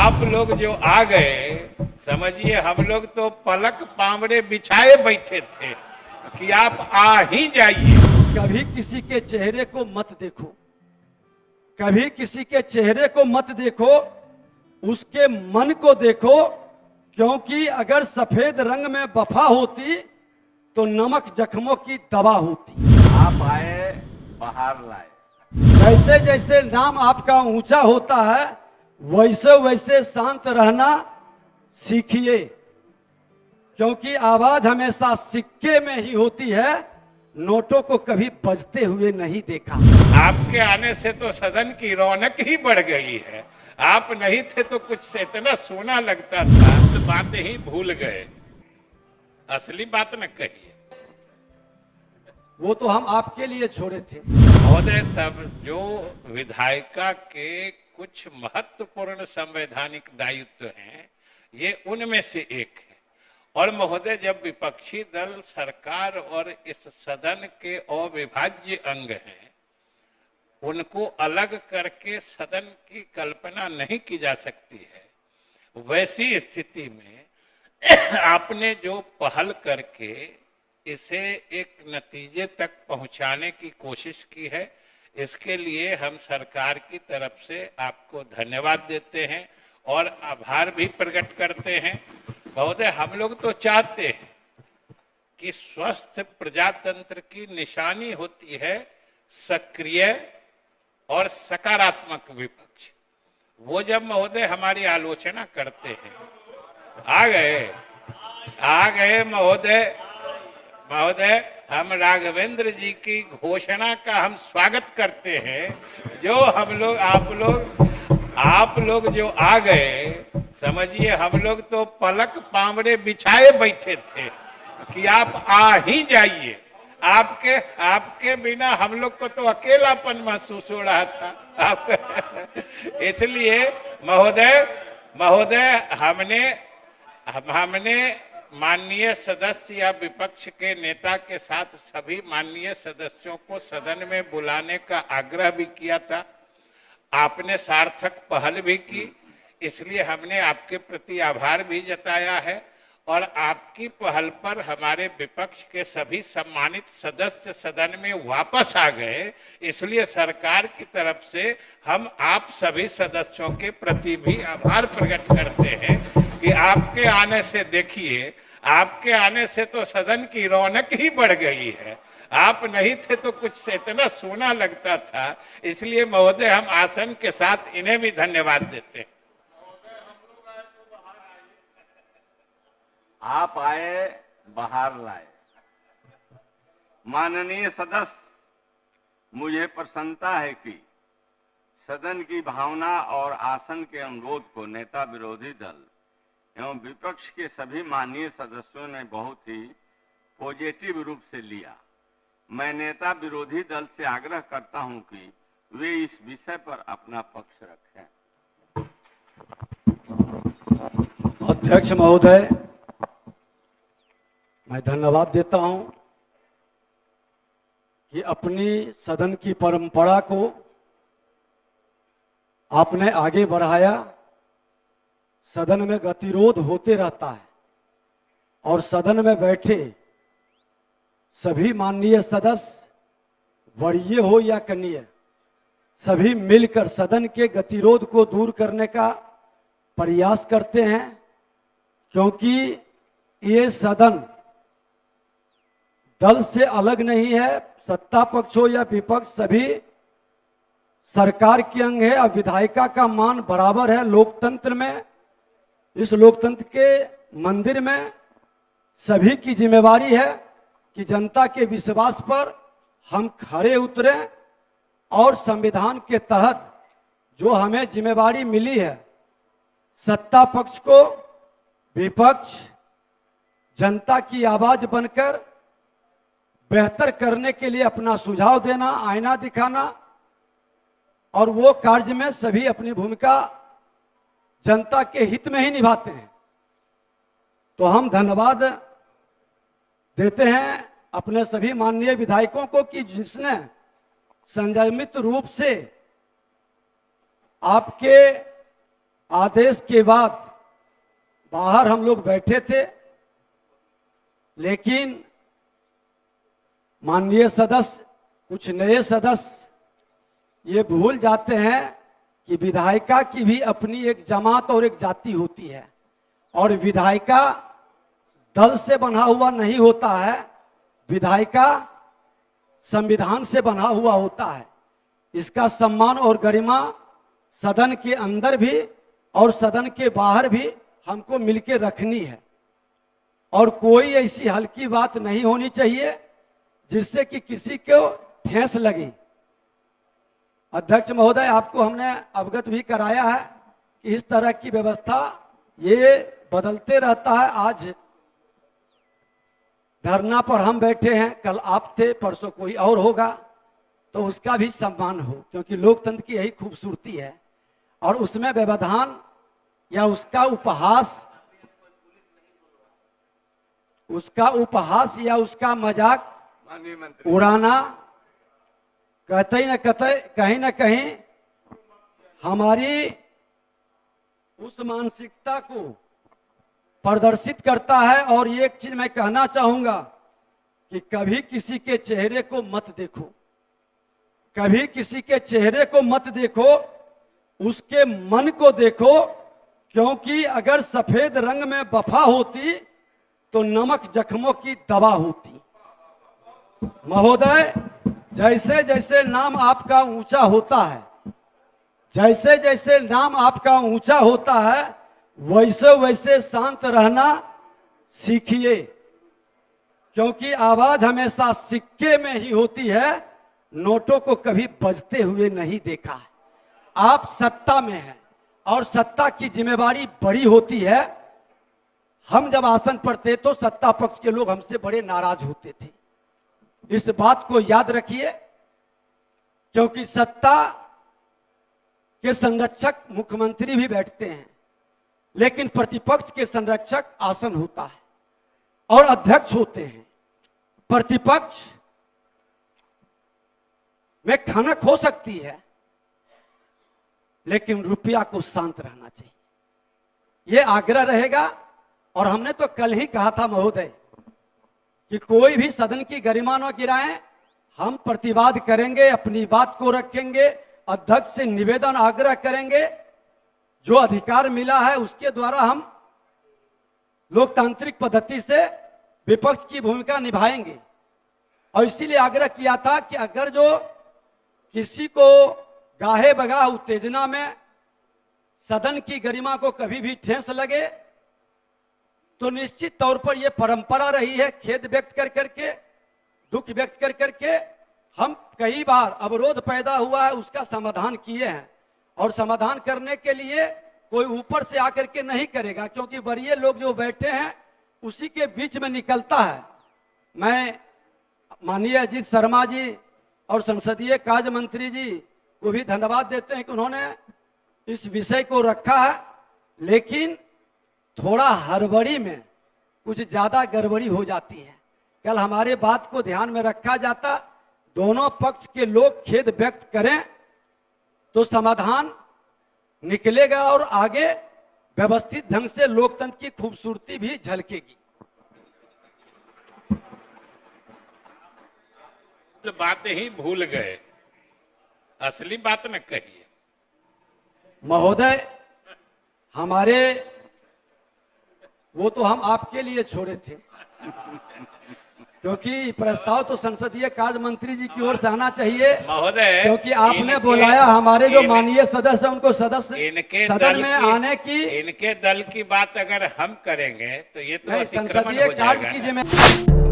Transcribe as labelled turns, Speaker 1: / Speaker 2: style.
Speaker 1: आप लोग जो आ गए, समझिए हम लोग तो पलक पामड़े बिछाए बैठे थे कि आप आ ही जाइए।
Speaker 2: कभी किसी के चेहरे को मत देखो, कभी किसी के चेहरे को मत देखो, उसके मन को देखो। क्योंकि अगर सफेद रंग में वफा होती तो नमक जख्मों की दवा होती।
Speaker 3: आप आए बाहर लाए।
Speaker 2: जैसे जैसे नाम आपका ऊंचा होता है वैसे वैसे शांत रहना सीखिए, क्योंकि आवाज हमेशा सिक्के में ही होती है, नोटों को कभी बजते हुए नहीं देखा।
Speaker 1: आपके आने से तो सदन की रौनक ही बढ़ गई है। आप नहीं थे तो कुछ इतना सोना लगता था, तो बातें ही भूल गए। असली बात न कहिए।
Speaker 2: वो तो हम आपके लिए छोड़े थे।
Speaker 1: महोदय, सब जो विधायिका के कुछ महत्वपूर्ण संवैधानिक दायित्व हैं, ये उनमें से एक है। और महोदय, जब विपक्षी दल सरकार और इस सदन के अविभाज्य अंग हैं, उनको अलग करके सदन की कल्पना नहीं की जा सकती है। वैसी स्थिति में आपने जो पहल करके इसे एक नतीजे तक पहुंचाने की कोशिश की है, इसके लिए हम सरकार की तरफ से आपको धन्यवाद देते हैं और आभार भी प्रकट करते हैं। महोदय, हम लोग तो चाहते हैं कि स्वस्थ प्रजातंत्र की निशानी होती है सक्रिय और सकारात्मक विपक्ष। वो जब महोदय हमारी आलोचना करते हैं, आ गए महोदय, हम राघवेंद्र जी की घोषणा का हम स्वागत करते हैं। जो आप लोग जो आ गए, समझिए हम लोग तो पलक पामड़े बिछाए बैठे थे कि आप आ ही जाइए। आपके बिना हम लोग को तो अकेलापन महसूस हो रहा था। इसलिए महोदय हमने माननीय सदस्य या विपक्ष के नेता के साथ सभी माननीय सदस्यों को सदन में बुलाने का आग्रह भी किया था। आपने सार्थक पहल भी की, इसलिए हमने आपके प्रति आभार भी जताया है। और आपकी पहल पर हमारे विपक्ष के सभी सम्मानित सदस्य सदन में वापस आ गए, इसलिए सरकार की तरफ से हम आप सभी सदस्यों के प्रति भी आभार प्रकट करते हैं कि आपके आने से, देखिए, आपके आने से तो सदन की रौनक ही बढ़ गई है। आप नहीं थे तो कुछ इतना सोना लगता था। इसलिए महोदय, हम आसन के साथ इन्हें भी धन्यवाद देते हैं।
Speaker 3: आप आए बाहर लाए। माननीय सदस्य, मुझे प्रसन्नता है कि सदन की भावना और आसन के अनुरोध को नेता विरोधी दल एवं विपक्ष के सभी माननीय सदस्यों ने बहुत ही पॉजिटिव रूप से लिया। मैं नेता विरोधी दल से आग्रह करता हूं कि वे इस विषय पर अपना पक्ष रखें।
Speaker 2: अध्यक्ष महोदय, मैं धन्यवाद देता हूं कि अपनी सदन की परंपरा को आपने आगे बढ़ाया। सदन में गतिरोध होते रहता है और सदन में बैठे सभी माननीय सदस्य, वरीय हो या कनीय, सभी मिलकर सदन के गतिरोध को दूर करने का प्रयास करते हैं। क्योंकि ये सदन दल से अलग नहीं है, सत्ता पक्ष हो या विपक्ष, सभी सरकार के अंग है और विधायिका का मान बराबर है लोकतंत्र में। इस लोकतंत्र के मंदिर में सभी की जिम्मेवारी है कि जनता के विश्वास पर हम खरे उतरें और संविधान के तहत जो हमें जिम्मेवारी मिली है, सत्ता पक्ष को विपक्ष जनता की आवाज बनकर बेहतर करने के लिए अपना सुझाव देना, आईना दिखाना, और वो कार्य में सभी अपनी भूमिका जनता के हित में ही निभाते हैं। तो हम धन्यवाद देते हैं अपने सभी माननीय विधायकों को कि जिसने संयमित रूप से आपके आदेश के बाद बाहर हम लोग बैठे थे, लेकिन माननीय सदस्य, कुछ नए सदस्य ये भूल जाते हैं कि विधायिका की भी अपनी एक जमात और एक जाति होती है, और विधायिका दल से बना हुआ नहीं होता है, विधायिका संविधान से बना हुआ होता है। इसका सम्मान और गरिमा सदन के अंदर भी और सदन के बाहर भी हमको मिलकर रखनी है, और कोई ऐसी हल्की बात नहीं होनी चाहिए जिससे कि किसी को ठेस लगे। अध्यक्ष महोदय, आपको हमने अवगत भी कराया है कि इस तरह की व्यवस्था ये बदलते रहता है। आज धरना पर हम बैठे हैं, कल आप थे, परसों कोई और होगा, तो उसका भी सम्मान हो, क्योंकि लोकतंत्र की यही खूबसूरती है। और उसमें व्यवधान या उसका उपहास या उसका मजाक
Speaker 3: माननीय मंत्री,
Speaker 2: उड़ाना कहीं ना कहीं हमारी उस मानसिकता को प्रदर्शित करता है। और एक चीज मैं कहना चाहूंगा कि कभी किसी के चेहरे को मत देखो, कभी किसी के चेहरे को मत देखो, उसके मन को देखो, क्योंकि अगर सफेद रंग में वफा होती तो नमक जख्मों की दवा होती। महोदय, जैसे जैसे नाम आपका ऊंचा होता है, जैसे जैसे नाम आपका ऊंचा होता है, वैसे वैसे शांत रहना सीखिए, क्योंकि आवाज हमेशा सिक्के में ही होती है, नोटों को कभी बजते हुए नहीं देखा है। आप सत्ता में हैं और सत्ता की जिम्मेवारी बड़ी होती है। हम जब आसन पर थे तो सत्ता पक्ष के लोग हमसे बड़े नाराज होते थे, इस बात को याद रखिए, क्योंकि सत्ता के संरक्षक मुख्यमंत्री भी बैठते हैं, लेकिन प्रतिपक्ष के संरक्षक आसन होता है और अध्यक्ष होते हैं। प्रतिपक्ष में खनक हो सकती है, लेकिन रुपया को शांत रहना चाहिए, यह आग्रह रहेगा। और हमने तो कल ही कहा था महोदय कि कोई भी सदन की गरिमा न गिराएं, हम प्रतिवाद करेंगे, अपनी बात को रखेंगे, अध्यक्ष से निवेदन आग्रह करेंगे, जो अधिकार मिला है उसके द्वारा हम लोकतांत्रिक पद्धति से विपक्ष की भूमिका निभाएंगे। और इसीलिए आग्रह किया था कि अगर जो किसी को गाहे बगाह उत्तेजना में सदन की गरिमा को कभी भी ठेस लगे, तो निश्चित तौर पर यह परंपरा रही है, खेद व्यक्त कर करके, दुख व्यक्त कर करके हम कई बार अवरोध पैदा हुआ है उसका समाधान किए हैं। और समाधान करने के लिए कोई ऊपर से आकर के नहीं करेगा, क्योंकि वरीय लोग जो बैठे हैं उसी के बीच में निकलता है। मैं माननीय अजीत शर्मा जी और संसदीय कार्य मंत्री जी को भी धन्यवाद देते हैं कि उन्होंने इस विषय को रखा है, लेकिन थोड़ा हड़बड़ी में कुछ ज्यादा गड़बड़ी हो जाती है। कल हमारे बात को ध्यान में रखा जाता, दोनों पक्ष के लोग खेद व्यक्त करें तो समाधान निकलेगा और आगे व्यवस्थित ढंग से लोकतंत्र की खूबसूरती भी झलकेगी।
Speaker 1: बात ही भूल गए, असली बात न कहिए।
Speaker 2: महोदय, हमारे वो तो हम आपके लिए छोड़े थे, क्योंकि प्रस्ताव तो संसदीय कार्य मंत्री जी की ओर से आना चाहिए
Speaker 1: महोदय,
Speaker 2: क्योंकि आपने बुलाया हमारे जो माननीय सदस्य उनको सदस्य सदन में आने की,
Speaker 1: इनके दल की बात अगर हम करेंगे तो ये तो
Speaker 2: नहीं,
Speaker 1: अतिक्रमण
Speaker 2: संसदीय
Speaker 1: हो
Speaker 2: कार्य
Speaker 1: जाएगा
Speaker 2: की
Speaker 1: ना।
Speaker 2: जिम्मेदारी